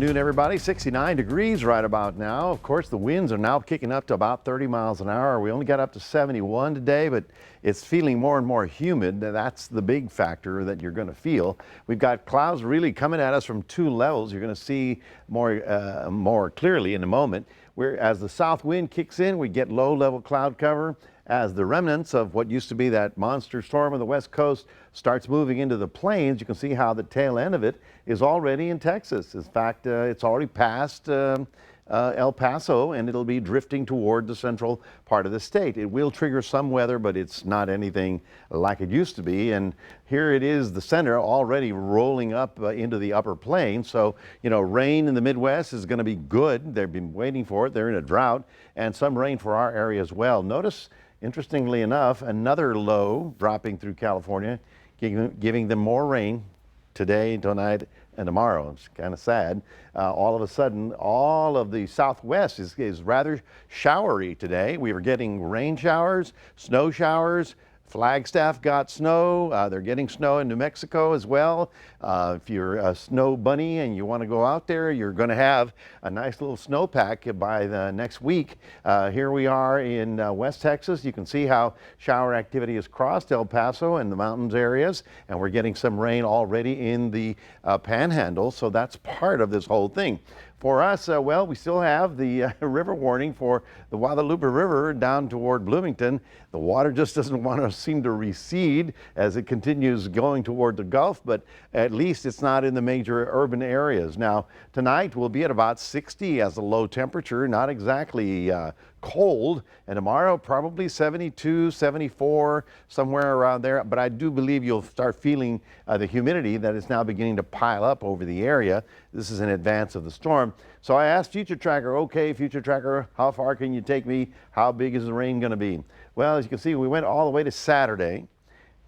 Noon, everybody. 69 degrees right about now. Of course, the winds are now kicking up to about 30 miles an hour. We only got up to 71 today, but it's feeling more and more humid. That's the big factor that you're going to feel. We've got clouds really coming at us from two levels. You're going to see more clearly in a moment. As the south wind kicks in, we get low-level cloud cover. As the remnants of what used to be that monster storm on the west coast starts moving into the plains, you can see how the tail end of it is already in Texas. In fact, it's already passed El Paso, and it'll be drifting toward the central part of the state. It will trigger some weather, but it's not anything like it used to be. And here it is, the center already rolling up into the upper plain. So, rain in the Midwest is going to be good. They've been waiting for it. They're in a drought, and some rain for our area as well. Notice, interestingly enough, another low dropping through California, giving them more rain today, tonight, and tomorrow. It's kind of sad. All of a sudden, all of the southwest is rather showery today. We were getting rain showers, snow showers. Flagstaff got snow. They're getting snow in New Mexico as well. If you're a snow bunny and you want to go out there, you're going to have a nice little snowpack by the next week. Here we are in West Texas. You can see how shower activity has crossed El Paso and the mountains areas, and we're getting some rain already in the Panhandle. So that's part of this whole thing. For us, well, we still have the river warning for the Guadalupe River down toward Bloomington. The water just doesn't want to seem to recede as it continues going toward the Gulf, but at least it's not in the major urban areas. Now, tonight we'll be at about 60 as a low temperature, not exactly cold, and tomorrow probably 72, 74, somewhere around there. But I do believe you'll start feeling the humidity that is now beginning to pile up over the area. This is in advance of the storm. So I asked Future Tracker, okay, Future Tracker, how far can you take me? How big is the rain going to be? Well, as you can see, we went all the way to Saturday,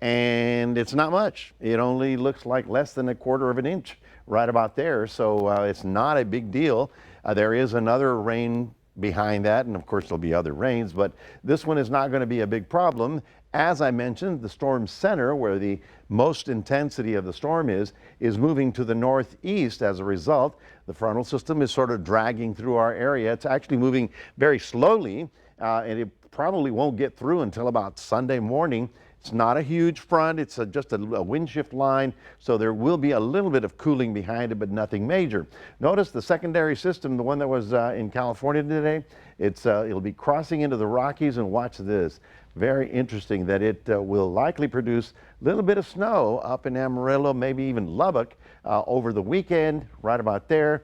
and it's not much. It only looks like less than 1/4 of an inch right about there. So it's not a big deal. There is another rain behind that, and of course there'll be other rains, but this one is not going to be a big problem. As I mentioned, the storm center, where the most intensity of the storm is moving to the northeast. As a result, the frontal system is sort of dragging through our area. It's actually moving very slowly, and it probably won't get through until about Sunday morning. It's not a huge front. It's just a wind shift line, so there will be a little bit of cooling behind it, but nothing major. Notice the secondary system, the one that was in California today, it'll be crossing into the Rockies, and watch this. Very interesting that it will likely produce a little bit of snow up in Amarillo, maybe even Lubbock over the weekend, right about there.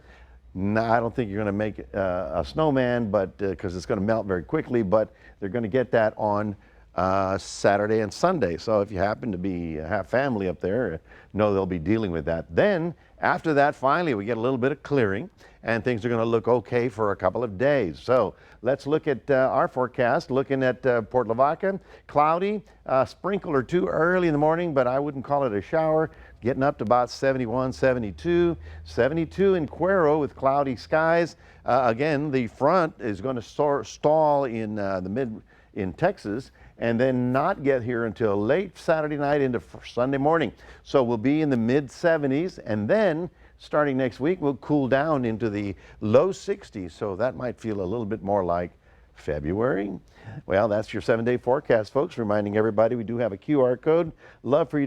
No, I don't think you're going to make a snowman, but because it's going to melt very quickly, but they're going to get that on Saturday and Sunday. So if you happen to have family up there, know they'll be dealing with that. Then after that, finally, we get a little bit of clearing, and things are going to look okay for a couple of days. So let's look at our forecast. Looking at Port Lavaca, cloudy, sprinkle or two early in the morning, but I wouldn't call it a shower. Getting up to about 71, 72, 72 in Cuero with cloudy skies. Again, the front is going to stall in in Texas, and then not get here until late Saturday night into Sunday morning. So we'll be in the mid-70s, and then starting next week, we'll cool down into the low 60s. So that might feel a little bit more like February. Well, that's your 7-day forecast, folks. Reminding everybody we do have a QR code. Love for you to